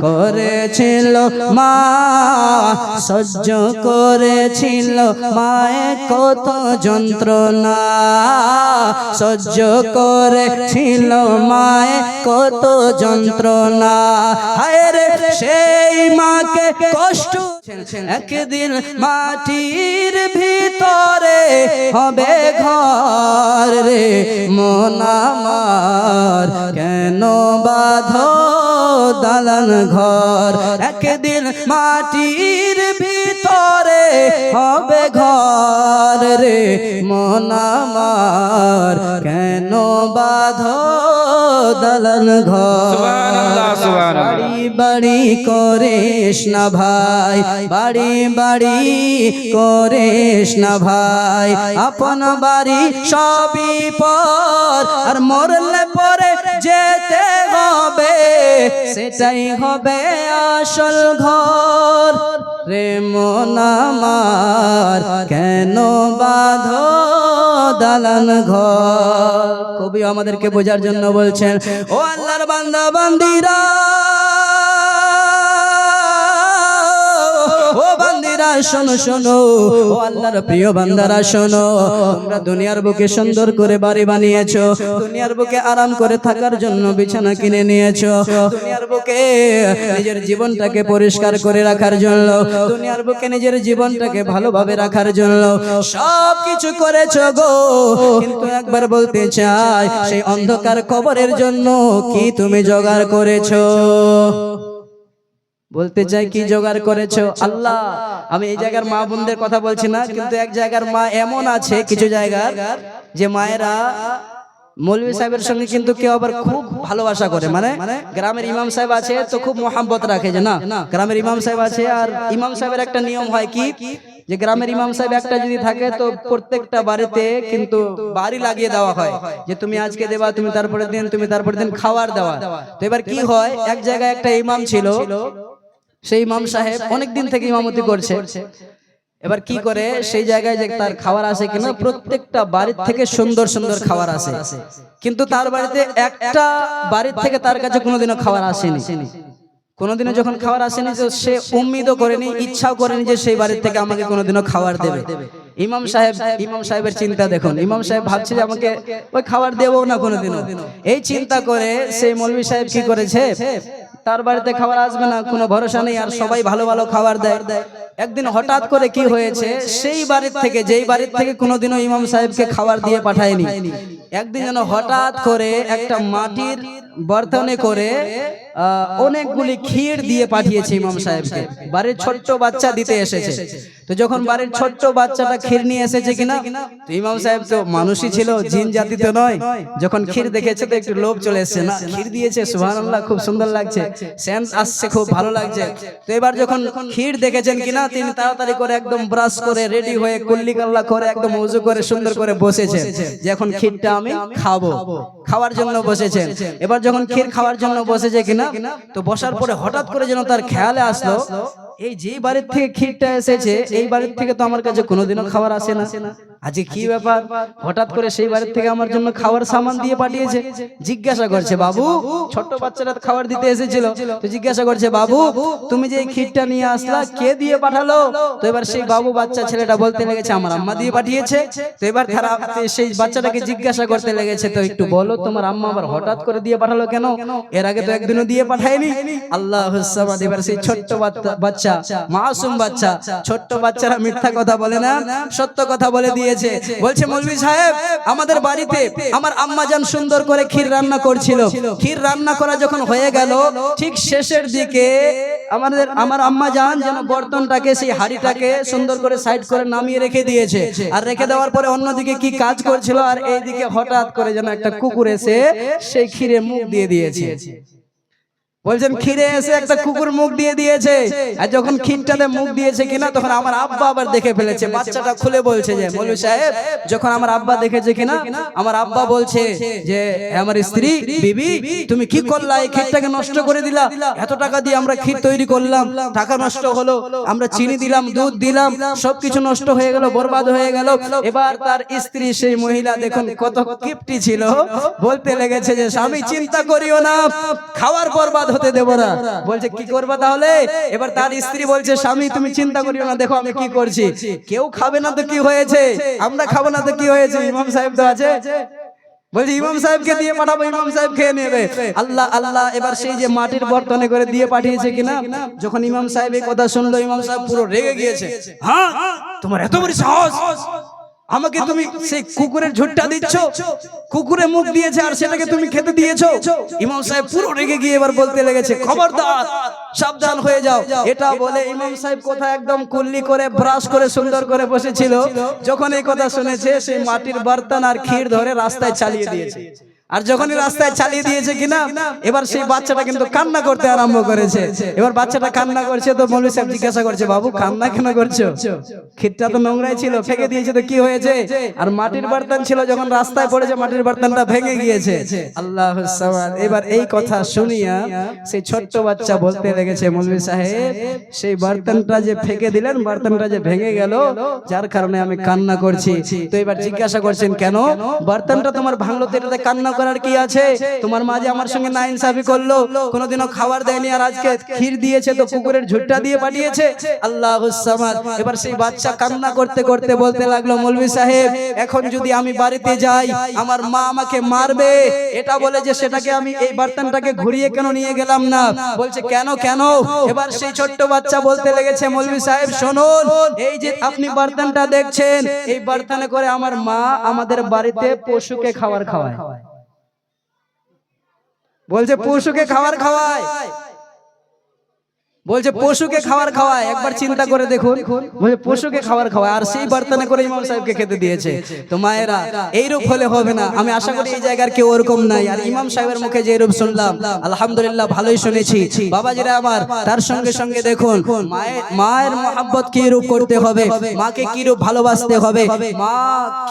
করেছিল মা, সহ্য করেছিল মায়ে কত যন্ত্রণা, সহ্য করেছিল মায়ে কত যন্ত্রণা। হায় রে সেই মাকে কষ্ট, একদিন মাটির ভিতরে হবে ঘর রে মন আমার, কেন বাঁধো দালান ঘর, একদিন মাটির ভিতরে হবে ঘর রে মন আমার, কেন বাঁধো দালান ঘর। বাড়ি বাড়ি করিস না ভাই, বাড়ি বাড়ি করিস না ভাই, আপন বাড়ি সবই পর, আর মরলে পরে যেতে হবে সেটাই হবে আসল ঘর রে মন আমার, কেন বাঁধো দালান ঘর। কবি আমাদেরকে বোঝার জন্য বলছেন, ও আল্লাহর বান্দা বান্দিরা, ও বান্দিরা শোনো শোনো, ও আল্লাহর প্রিয় বান্দারা শোনো, তোমরা দুনিয়ার বুকে সুন্দর করে বাড়ি বানিয়েছো, দুনিয়ার বুকে আরাম করে থাকার জন্য বিছানা কিনে নিয়েছো, দুনিয়ার বুকে নিজের জীবনটাকে পরিষ্কার করে রাখার জন্য, দুনিয়ার বুকে নিজের জীবনটাকে ভালোভাবে রাখার জন্য সব কিছু করেছো গো, কিন্তু একবার বলতে চাই সেই অন্ধকার কবরের জন্য কি তুমি জোগাড় করেছো? বলতে চাই কি জোগাড় করেছো? আল্লাহ, আমি এই জায়গার মা বোনদের কথা বলছি না, কিন্তু এক জায়গার মা এমন আছে, কিছু জায়গার যে মায়েরা মৌলভী সাহেবের সঙ্গে কিন্তু কেউ আবার খুব ভালোবাসা করে, মানে গ্রামের ইমাম সাহেব আছে তো খুব মোহাম্মত রাখে, যে না গ্রামের ইমাম সাহেব আছে, আর ইমাম সাহেবের একটা নিয়ম হয় কি, যে গ্রামের ইমাম সাহেব একটা যদি থাকে তো প্রত্যেকটা বাড়িতে কিন্তু বাড়ি লাগিয়ে দেওয়া হয়, যে তুমি আজকে দেবা, তুমি তারপরের দিন, তুমি তারপরের দিন খাওয়ার দেওয়া। তো এবার কি হয়, এক জায়গায় একটা ইমাম ছিল, সেই ইমাম সাহেব অনেক দিন থেকে ইমামতি করছে, এবার কি করে সেই জায়গায় যে তার খাবার আসে কিনা, প্রত্যেকটা বাড়ির থেকে সুন্দর সুন্দর খাবার আসে, কিন্তু তার বাড়িতে একটা বাড়ির থেকে তার কাছে কোনোদিনও খাবার আসেনি, কোনোদিনও যখন খাবার আসেনি তো সে উম্মিদও করেনি, ইচ্ছাও করেনি যে সেই বাড়ির থেকে আমাকে কোনোদিনও খাবার দেবে। ইমাম সাহেবের চিন্তা দেখুন, ইমাম সাহেব ভাবছে যে আমাকে ওই খাবার দেবো না কোনোদিনও, এই চিন্তা করে সেই মৌলভী সাহেব কি করেছে, তার বাড়িতে খাবার আসবে না কোনো ভরসা নেই, আর সবাই ভালো ভালো খাবার দেয়। একদিন হঠাৎ করে কি হয়েছে, সেই বাড়ির থেকে, যেই বাড়ির থেকে কোনোদিনও ইমাম সাহেবকে খাবার দিয়ে পাঠায়নি, একদিন যেন হঠাৎ করে একটা মাটির বর্তনে করে অনেকগুলি ক্ষীর দিয়ে পাঠিয়েছে ইমাম সাহেবকে, বাড়ির ছোট্ট বাচ্চা দিতে এসেছে। তো যখন বাড়ির ছোট্ট বাচ্চাটা ক্ষীর নিয়ে এসেছে কিনা, তো ইমাম সাহেব তো মানুষই ছিল, জিন জাতি তো নয়, যখন ক্ষীর দেখেছে তো একটু লোভ চলে এসেছে, না ক্ষীর দিয়েছে, সুবহানাল্লাহ খুব সুন্দর লাগছে, সেন্স আসছে, খুব ভালো লাগছে। তো এবার যখন ক্ষীর দেখেছেন কিনা, তিনি তাড়াতাড়ি করে একদম ব্রাশ করে রেডি হয়ে কুল্লি কাল্লা করে একদম ওযু করে সুন্দর করে বসেছেন, যে এখন ক্ষীরটা আমি খাবো, খাওয়ার জন্য বসেছেন। এবার যখন ক্ষীর খাওয়ার জন্য বসেছে কিনা, তো বসার পরে হঠাৎ করে যেন তার খেয়ালে আসলো, এই যে বাড়ির থেকে ক্ষীরটা এসেছে, এই বাড়ির থেকে তো আমার কাছে কোনোদিনও খাবার আসে না, আজকে কি ব্যাপার, হঠাৎ করে সেই বাড়ির থেকে আমার জন্য খাবার সামান দিয়ে পাঠিয়েছে। জিজ্ঞাসা করছে, বাবু, ছোট্ট বাচ্চাটা খাবার দিতে এসেছিল, তো জিজ্ঞাসা করছে, বাবু তুমি যে এই ক্ষীরটা নিয়ে আসলা কে দিয়ে পাঠালো? তো এবার সেই বাবু বাচ্চা ছেলেটা বলতে লেগেছে, আমার আম্মা দিয়ে পাঠিয়েছে। তো এবার সেই বাচ্চাটাকে জিজ্ঞাসা করতে লেগেছে, তো একটু বলো তোমার আম্মা আবার হঠাৎ করে দিয়ে পাঠালো কেন, এর আগে তো একদিনও দিয়ে পাঠায়নি। আল্লাহুস সামাদ। এবার সেই ছোট্ট বাচ্চা, মাসুম বাচ্চা, ছোট্ট বাচ্চারা মিথ্যা কথা বলে না, সত্য কথা বলে দিয়েছে। বলছে, মৌলভী সাহেব, আমাদের বাড়িতে আমার আম্মাজান সুন্দর করে ক্ষীর রান্না করছিল, ক্ষীর রান্না করা যখন হয়ে গেল, ঠিক শেষের দিকে আমার আম্মাজান যেন বর্তনটাকে, সেই হাঁড়িটাকে সুন্দর করে সাইড করে নামিয়ে রেখে দিয়েছে, আর রেখে দেওয়ার পরে অন্যদিকে কি কাজ করছিল, আর এইদিকে হঠাৎ করে যেন একটা কুকুর এসে সেই ক্ষীরে মুখ দিয়ে দিয়েছে। বলছেন, ক্ষীরে এসে একটা কুকুর মুখ দিয়ে দিয়েছে, আর যখন ক্ষীরটাতে মুখ দিয়েছে কিনা, তখন আমার আব্বা আবার দেখে ফেলেছে। বাচ্চাটা খুলে বলছে যে, মৌলভী সাহেব, যখন আমার আব্বা দেখেছে কিনা, আমার আব্বা বলছে যে, আমার স্ত্রী, বিবি, তুমি কি করলা, এই ক্ষীরটাকে নষ্ট করে দিলা, এত টাকা দিয়ে আমরা ক্ষীর তৈরি করলাম, টাকা নষ্ট হলো, আমরা চিনি দিলাম, দুধ দিলাম, সবকিছু নষ্ট হয়ে গেল, বরবাদ হয়ে গেল। এবার তার স্ত্রী, সেই মহিলা দেখুন কত কিপটি ছিল, বলতে লেগেছে যে, স্বামী চিন্তা করিও না, খাওয়ার বরবাদ হতে দেব না। বলছে কি করবা তাহলে? এবার তার স্ত্রী বলছে স্বামী তুমি চিন্তা করিও না, দেখো আমি কি করছি। কেউ খাবে না তো কি হয়েছে, আমরা খাবো না তো কি হয়েছে, ইমাম সাহেব তো আছে। বলছে ইমাম সাহেবকে দিয়ে পাঠাবো, ইমাম সাহেব খেয়ে নেবে। আল্লাহ আল্লাহ, এবার সেই যে মাটির বর্তনে করে দিয়ে পাঠিয়েছে কিনা, যখন ইমাম সাহেব এই কথা শুনলো, ইমাম সাহেব পুরো রেগে গিয়েছে। হ্যাঁ, তোমার এত বড় সাহস, আমাকে তুমি সেই কুকুরের ঝুটটা দিচ্ছ, কুকুরে মুখ দিয়েছে আর সেটাকে তুমি খেতে দিয়েছো। ইমাম সাহেব পুরো রেগে গিয়ে এবার বলতে লেগেছে খবরদার, সাবধান হয়ে যাও। এটা বলে ইমাম সাহেব কোথায় একদম কুল্লি করে ব্রাশ করে সুন্দর করে বসেছিল, যখন এই কথা শুনেছে সেই মাটির বর্তন আর ক্ষীর ধরে রাস্তায় চালিয়ে দিয়েছে। আর যখনই রাস্তায় চালিয়ে দিয়েছে কিনা, এবার সেই বাচ্চাটা কিন্তু কান্না করতে আরম্ভ করেছে। এবার বাচ্চাটা কান্না করছে তো মৌলভী সাহেব জিজ্ঞাসা করছে বাবু কান্না কেন করছো? ক্ষীরটা তো নোংরাই ছিল, ফেঁকে দিয়েছে তো কি হয়েছে? আর মাটির বর্তন ছিল, যখন রাস্তায় পড়েছে মাটির বর্তনটা ভেঙে গিয়েছে। আল্লাহুস সামাদ। এবার এই কথা শুনিয়া সেই ছোট্ট বাচ্চা বলতে লেগেছে মৌলভী সাহেব সেই বর্তনটা যে ফেঁকে দিলেন, বর্তনটা যে ভেঙে গেল, যার কারণে আমি কান্না করছি। তো এবার জিজ্ঞাসা করছেন কেন বর্তনটা তোমার ভাঙলো, তো এটাতে কান্না করার কি আছে? তোমার মা যে আমার সঙ্গে নাইনসাফি করলো, কোনোদিনও খাবার দেয়নি, আর আজকে ক্ষীর দিয়েছে তো কুকুরের ঝুট্টা দিয়ে পাঠিয়েছে। আল্লাহুস সামাদ। এবার সেই বাচ্চা কান্না করতে করতে বলতে লাগলো মৌলভী সাহেব এখন যদি আমি বাড়িতে যাই আমার মা আমাকে মারবে, এটা বলে যে সেটাকে আমি এই বর্তনটাকে ঘুরিয়ে কেন নিয়ে গেলাম না। বলছে কেন কেন? এবার সেই ছোট্ট বাচ্চা বলতে লেগেছে মৌলভী সাহেব শুনুন, এই যে আপনি বর্তনটা দেখছেন, এই বর্তনে করে আমার মা আমাদের বাড়িতে পশুকে খাবার খাওয়ায়। বলছে পশুকে খাবার খাওয়ায়, বলছে পশুকে খাবার খাওয়ায়। একবার চিন্তা করে দেখুন, বলছে পশুকে খাবার খাওয়ায় আর সেই বর্তনে করে ইমাম সাহেবকে খেতে দিয়েছে। তো মায়েরা এইরূপ হলে হবে না। আমি আশা করি এই জায়গার কেউ ওরকম নাই। আর ইমাম সাহেবের মুখে যে রূপ শুনলাম আলহামদুলিল্লাহ ভালোই শুনেছি। বাবাজিরা আমার, তার সঙ্গে সঙ্গে দেখুন মায়ের মহব্বত কি রূপ করতে হবে, মাকে কি রূপ ভালোবাসতে হবে, মা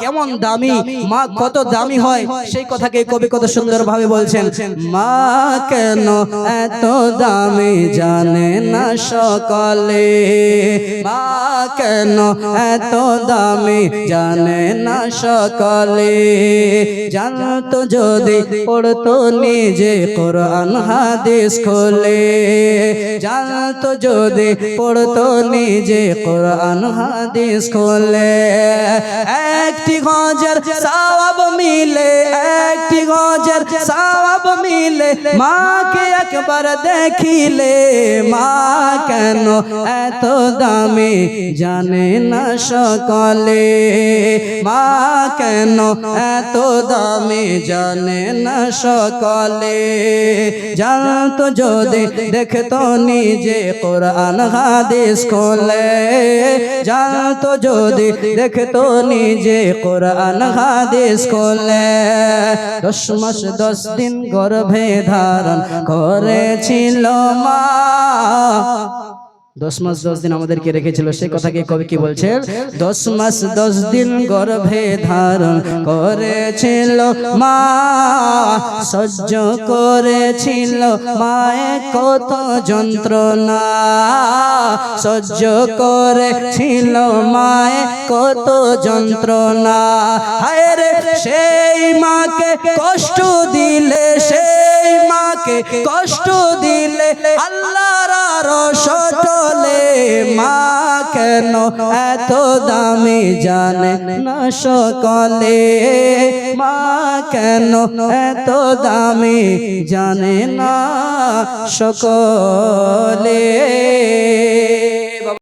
কেমন দামি, মা কত দামি হয়, সেই কথাকে কবি কত সুন্দর ভাবে বলছেন। মা কেন এত দামি জানে না সকলে, মা কেন এত দামি জানে না সকলে, জানতো যদি পড়তো নিজে কোরআন হাদিস খোলে, জানতো যদি পড়তো নিজে কোরআন হাদিস খোলে, একটি গজের সওয়াব মিলে, একটি গজের সওয়াব মিলে, মাকে একবার দেখিলে, মা কেন এত দামি জানে না সকলে, মা কেন এত দামি জানে না সকলে, জানতো যদি দেখতো নিজে কোরআন হাদিস খোলে, জানতো যদি দেখতো নিজে কোরআন হাদিস খোলে, 10 মাস 10 দিন গর্ভে ধারণ করেছিল মা, 10 মাস 10 দিন আমাদেরকে রেখেছিল, সেই কথাকে কবি কি বলছেন, 10 মাস 10 দিন গর্ভে ধারণ করেছিল মা, সহ্য করেছিল মায়ে কত যন্ত্রণা, সহ্য করেছিল মায়ে কত যন্ত্রণা, হায় রে সেই মাকে কষ্ট দিলে, সেই মাকে কষ্ট দিলে আল্লাহর আরশ টলে, মা কেন এত দামি জানে না সকলে, মা কেন এত দামি জানে না সকলে।